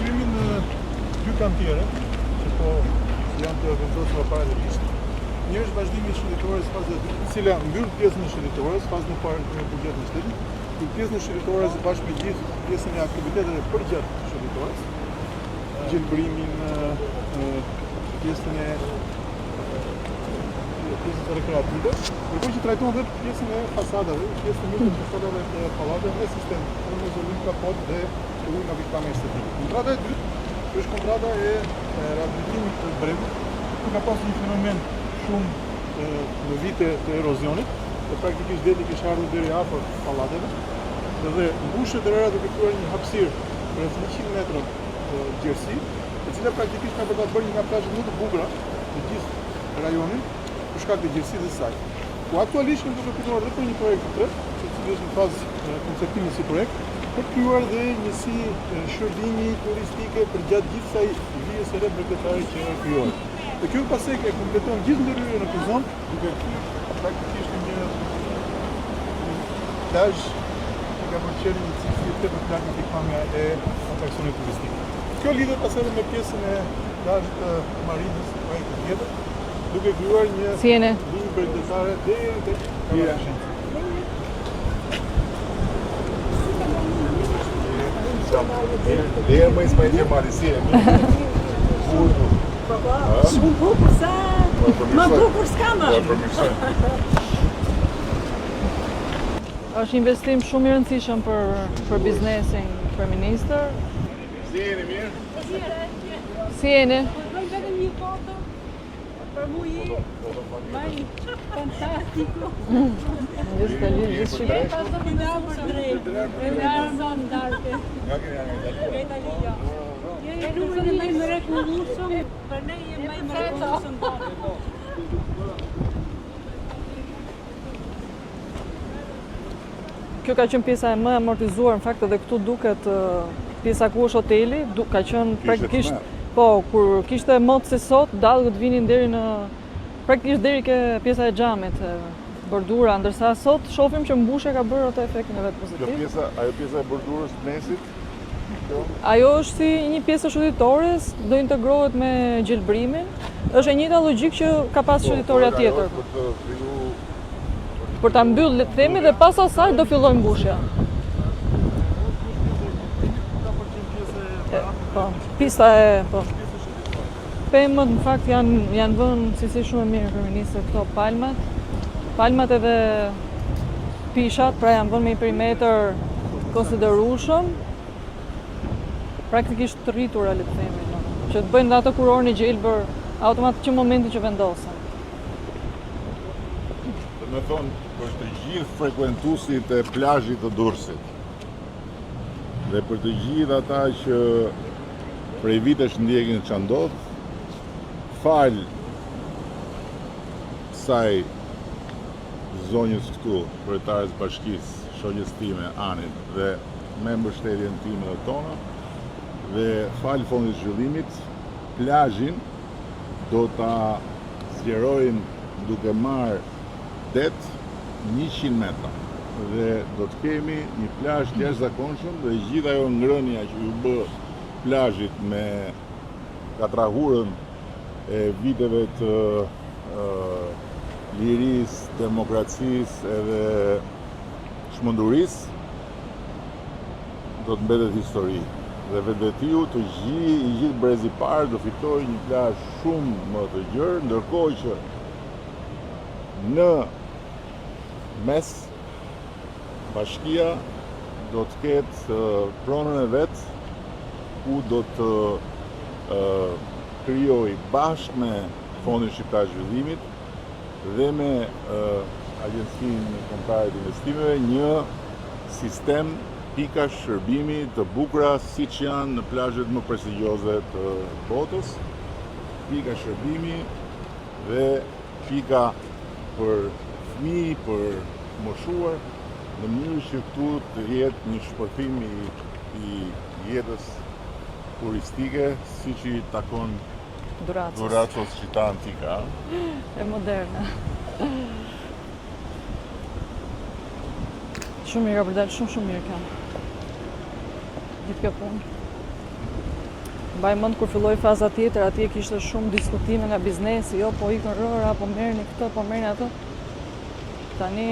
zhvillimin në dy kantiere, që po janë të vendosura para të listë. Një është vazhdimi i shëndetores faza 2, e cila mbyll pjesën e shëndetores, fazën e parë në buxhetin e shtetit, ku pjesën e shëndetores bashkë me gjithë pjesën e aktiviteteve përgjatë shëndetores, gjelbrimin, pjesën e rekreative, ndërkohë që trajton dhe pjesën e fasadave, pjesën e mirë të fasadave të pallateve me sistem termoizolim kapot dhe ujë navigatame estetike. Kontrata e dytë është kontrata e rehabilitimit të bregut, ku ka pasur një fenomen shumë në vite të erozionit, dhe praktikisht deti kishte ardhur deri afër pallateve, dhe mbushet rrera duke kryer një hapësirë rreth 100 metra gjerësi, e cila praktikisht ka për ta bërë një nga plazhet më të bukura në gjithë rajonin, për shkak të gjerësisë së saj. Po aktualisht kemi duke punuar edhe për një projekt të tretë, i cili është në fazë konceptimi si projekt, për të krijuar dhe njësi shërbimi turistike për gjatë gjithë kësaj vijës së re bregdetare që krijohet. Dhe kjo pastaj e kompleton gjithë ndërhyrjen në këtë zonë, duke praktikisht një plazh që ka përqendruar një cilësi të plazhit të pikpamja e atraksionit turistik. Kjo lidhet pastaj me pjesën e plazhit të marinës, projektit tjetër, duke krijuar një linjë bregdetare deri tek Kavala. Лера мы пойдем Марисия. Shumë bukur sa më bukur s'kam. Është investim shumë i rëndësishëm për biznesin kryeministër. Si jeni mirë? Si jeni? Bëj vetëm një foto për mua. Maj fantastico. Gjithë shqiptar. Pastaj më dha për drejt. Me ardhon darkë. Nga keni Këta liga. Je nuk e më mrekullueshëm, për ne je më mrekullueshëm. Kjo ka qenë pjesa e më amortizuar, në fakt edhe këtu duket pjesa ku është hoteli, ka qenë praktikisht kur kishte mot se sot, dallgët vinin deri në praktikisht deri ke pjesa e xhamit, bordura, ndërsa sot shohim që mbushja ka bërë atë efektin e vet pozitiv. Ajo pjesa e bordurës mesit. Ajo është si një pjesë e shëndetores, do integrohet me gjelbrimin. Është e njëjta logjikë që ka pas shëndetoria tjetër. Për ta mbyllë, le të themi, dhe pas asaj do fillojë mbushja. Po, pista e po. Pemët në fakt janë vënë cilësi shumë e mirë kryeministër këto palmat. Palmat edhe pishat, pra janë vënë me një perimetër konsiderueshëm. Praktikisht të rritura, le të themi, që të bëjnë ato kurorin e gjelbër automatikisht në momentin që vendosen. Me thonë, për të gjithë frekuentuesit e plazhit të Durrësit dhe për të gjithë ata që prej vitesh ndjekin ç'a ndodh, fal kësaj zonjës këtu, kryetares bashkisë, shoqes time Anit dhe me mbështetjen time dhe tonë, dhe fal fondit zhvillimit, plazhin do ta zgjerojmë duke marrë det 100 metra dhe do të kemi një plazh të jashtëzakonshëm dhe gjithë ajo ngrënia që u bë plazhit me katrahurën e viteve të lirisë, demokracisë edhe çmendurisë do të mbetet histori. Dhe vetvetiu të gjithë brezi i parë do fitojë një plazh shumë më të gjerë, ndërkohë që në mes bashkia do të ketë pronën e vet ku do të krijojë bashkë me Fondin Shqiptar të Zhvillimit dhe me Agjencinë Kombëtare të Investimeve një sistem pika shërbimi të bukura siç janë në plazhet më prestigjioze të botës, pika shërbimi dhe pika për fëmijë, për moshuar, në mënyrë që këtu të jetë një shpërthim i jetës turistike, siç i takon Durrësos qita antika. E moderne. Shumë mirë ka përdalë, shumë mirë ka. Gjithë kjo punë. Mbaj mend kur filloi faza tjetër, atje kishte shumë diskutime nga biznesi, jo po ikën rëra, po merrni këtë, po merrni atë. Tani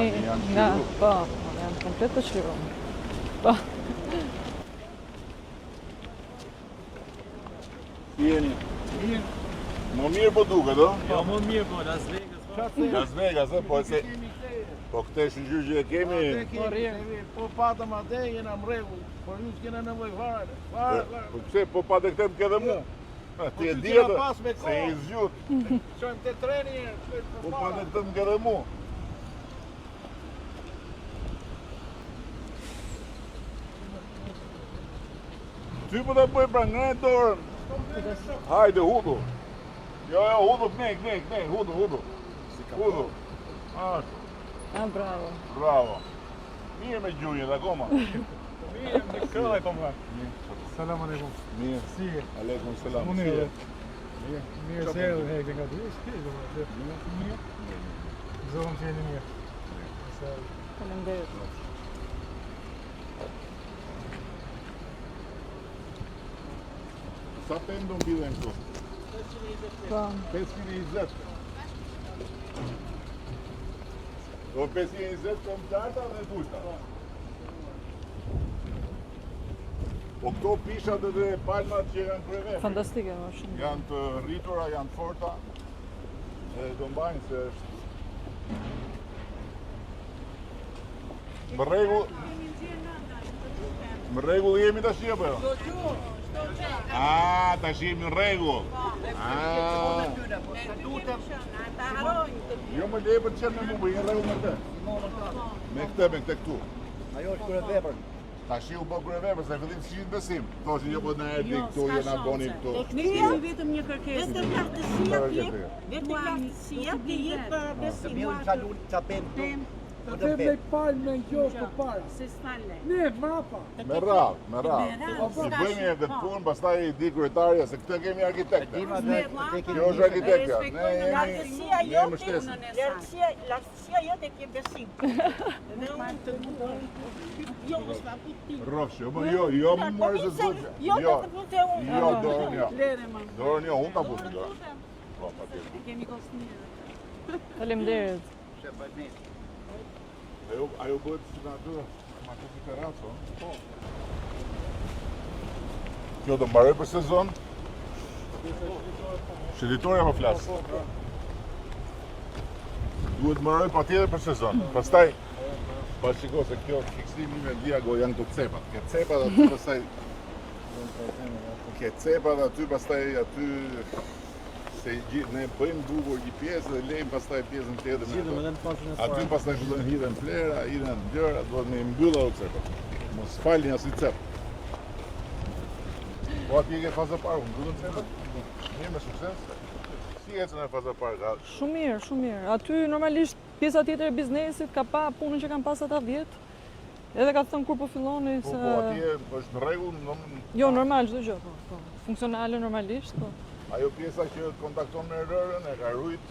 nga po, janë komplet të çliruar. Po. Jeni. Më mirë po duket, do? Jo, më mirë po, Las Vegas. Las Vegas, po se po këtë shëngjyrë që e kemi. Po patëm atë, jena më rregull. Por ju s'kena nevojë fare. Po pse po pa të këtë më ke dhe mu? Ti e di atë se i zgjut. Shojmë te treni. Po pa të këtë më ke dhe mu. Ty po të bëj pra nga e dorën. Hajde, hudu. Jo, hudu, knej, hudu. Hudu. Bravo. Bravo. Mirë me gjunjët akoma. Mirë, me këllaj po më. Salam aleikum. Mirë. Si je? Aleikum selam. Mirë. Mirë. Mirë se erdhe hekte nga dy. Mirë. Zonë që jeni mirë. Faleminderit. Sa pemë do mbiden këtu? Po. 520. Do 520 kom qarta dhe tushta. Po këto pishat dhe palmat që janë kryeve. Fantastike, më shumë. Janë të rritura, janë të forta. E do mbajnë se është. Më rregull jemi tash apo jo? Tash jemi në rregull. Jo më lejë për të qenë me mu, për jenë rregull me këtë. Me këtë këtu. Ajo është kërë vepër. Tash u bë kërë vepër, se fillim si në besim. To që jo po në erdi këtu, jena boni këtu. Kthia vetëm një kërkesë. Vetëm lartësia të jetë për besim. Po të me palë me gjohë për parë. Se s'falle. Ne, mrapa. Me radhë. Si bëjmë e këtë punë, pastaj i di kryetarja, se këtë kemi arkitekte. Kjo është arkitekja. Ne jemi shtesën. Lartësia jote ke besim. Dhe unë të jo mos pa puti. Rrofshë, jo më mërë se zëtë. Jo të pute unë. Jo, dorën jo. Lere më. Dorën jo, unë ta putin dorën. Po, patjetër. Kemi kosmirë. Faleminderit. Ajo bëhet si në atë, ma të si terraco. Po. Kjo do mbaroj për sezon? Shëditorja më flasë. Duhet mbaroj pa tjetër për sezon. Pastaj, pa shiko se kjo fiksimi me diago janë këto cepat. Ke cepat aty pastaj... Ke cepat aty pastaj aty... Se ne bëjmë bukur një pjesë dhe lejmë pastaj pjesën tjetër. Aty pastaj fillojnë hidhen flera, hidhen gjëra, duhet me mbylla o cepat. Mos falni as i cep. Po atje ke faza parë, mbyllën cepat? Mirë me sukses. Si ecën e faza parë? Shumë mirë. Aty normalisht pjesa tjetër e biznesit ka pa punën që kanë pas ata 10. Edhe ka thënë kur po filloni se... Po atje është në rregull? Jo, normal çdo gjë, po. Funksionale normalisht, po. Ajo pjesa që kontakton me rërën e ka rujt?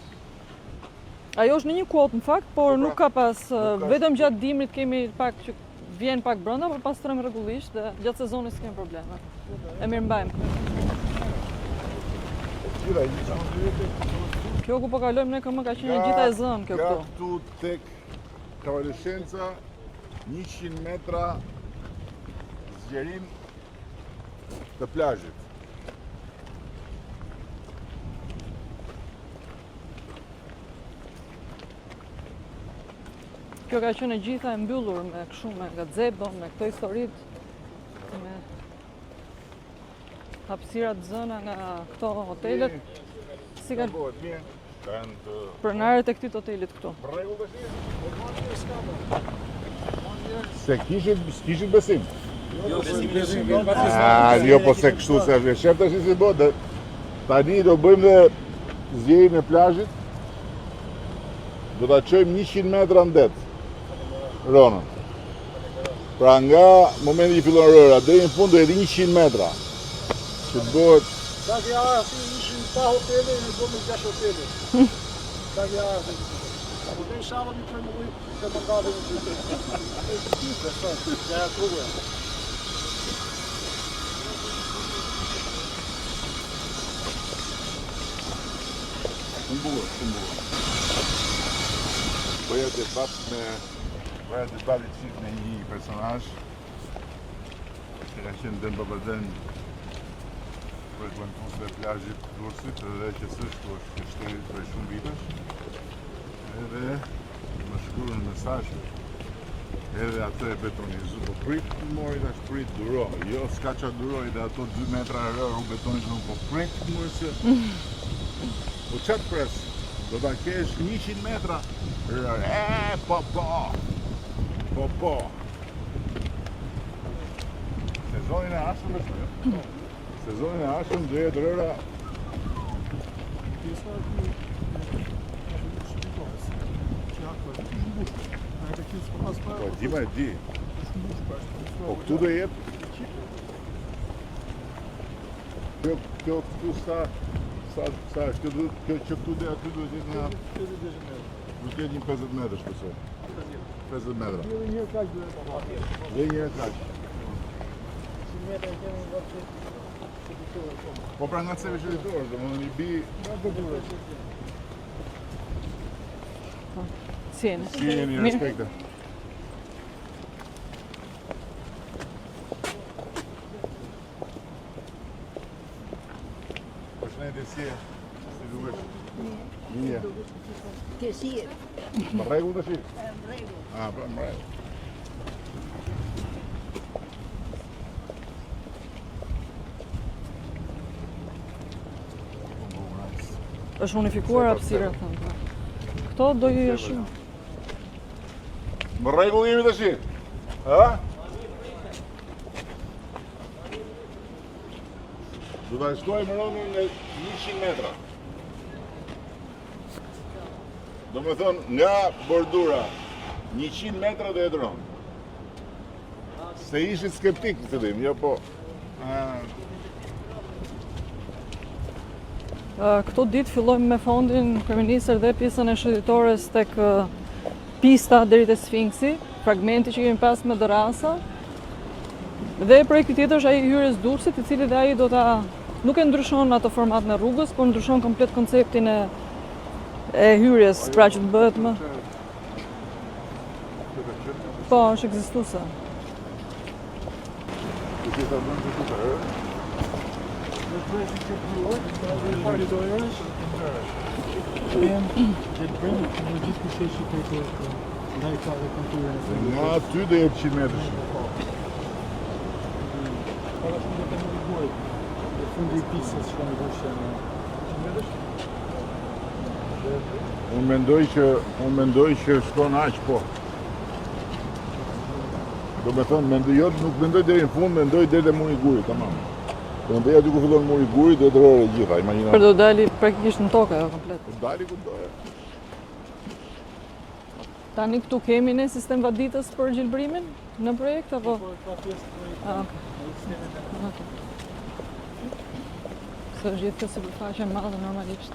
Ajo është në një kuotë në fakt, por nuk ka pas, vetëm gjatë dimrit kemi pak që vjen pak brenda, por pastrojmë rregullisht dhe gjatë sezonit s'kem probleme. E mirë mbajmë. Kjo ku po kalojmë ne këmë ka qenë një gjitha e zënë kjo këtu. Ka këtu tek Kavaleshenca 100 metra zgjerim të plazhit. Kjo ka qenë e gjitha e mbyllur me kështu me gazebo, me këto historitë, me hapësirat zëna nga këto hotelet. Si kanë pronarët e këtij hotelit këtu. Se kishit besim. Jo, besim. Jo, po se kështu se e shef tash si bëhet. Tani do bëjmë dhe zgjerim e plazhit. Do ta çojmë 100 metra në det. Ronën. Pra nga momenti që fillon rëra deri në fund do jetë 100 metra. Që të bëhet Sa që arsi ishin pa hotele, në do me 6 hotele. Sa që arsi. Apo dhe shabë një të më ujë, të më kave në qytë. Ja, kruve. bukur, shumë bukur. Bëja debat me një personazh që ka qenë dëm përbërden frekuentues të plazhit të Durrësit dhe që s'është është kështerit për shumë vitesh. Edhe më shkruan mesazh. Edhe atë e betonizu, po prit mori tash prit duro, jo s'ka qa duroj dhe ato 2 metra rrë betonit nuk po prit mori se... Po qatë pres, do ta kesh 100 metra rrë, po. Sezonin e ashëm është, jo? Sezonin e ashëm dhe jetë rrëra... Po, dima e di. Po, këtu do jetë. Kjo këtu sa është, kjo këtu dhe aty do jetë një... Do jetë një 50 metrë, shpesoj. 50 metra. Dhe një kaq. Po pra nga ceve qëritorë, dhe më në një bi... Si jeni? Si jeni, respekte. Përshëndetje, si je? Si duhesh? Mirë. Ti si je? Më rregull tash? Në rregull. Ah, po më rregull. Është unifikuar hapësira, thënë. Këto do ju jeshim. Më rregull jemi tash? Ha? Do ta shkojmë rrëmën në 100 metra. Do me thonë, nga bordura, 100 metra dhe e dronë. Se ishit skeptik, të dim, jo po... Këto ditë fillojmë me fondin kryeministër dhe pjesën e shëndetores tek pista deri te Sfinksi, fragmenti që kemi pas me Dorasa. Dhe projekti tjetër është ai hyrjes Durrësit, i cili dhe ai do ta nuk e ndryshon atë format në rrugës, por ndryshon komplet konceptin e hyrjes, pra që të bëhet më. Po, është ekzistuese. Nga aty dhe jetë 100 metrë. Unë mendoj që shkon aq, po. Do me thonë, nuk mendoj deri në fund, mendoj deri te muri i gurit, tamam. Do mendoj aty ku fillon muri i gurit, do të rrore gjitha, imagjino. Për do dali praktikisht në tokë ajo komplet. Do dali ku do. Tani këtu kemi ne sistem vaditës për gjelbrimin në projekt apo? Se është gjithë këtë sipërfaqe e madhe normalisht.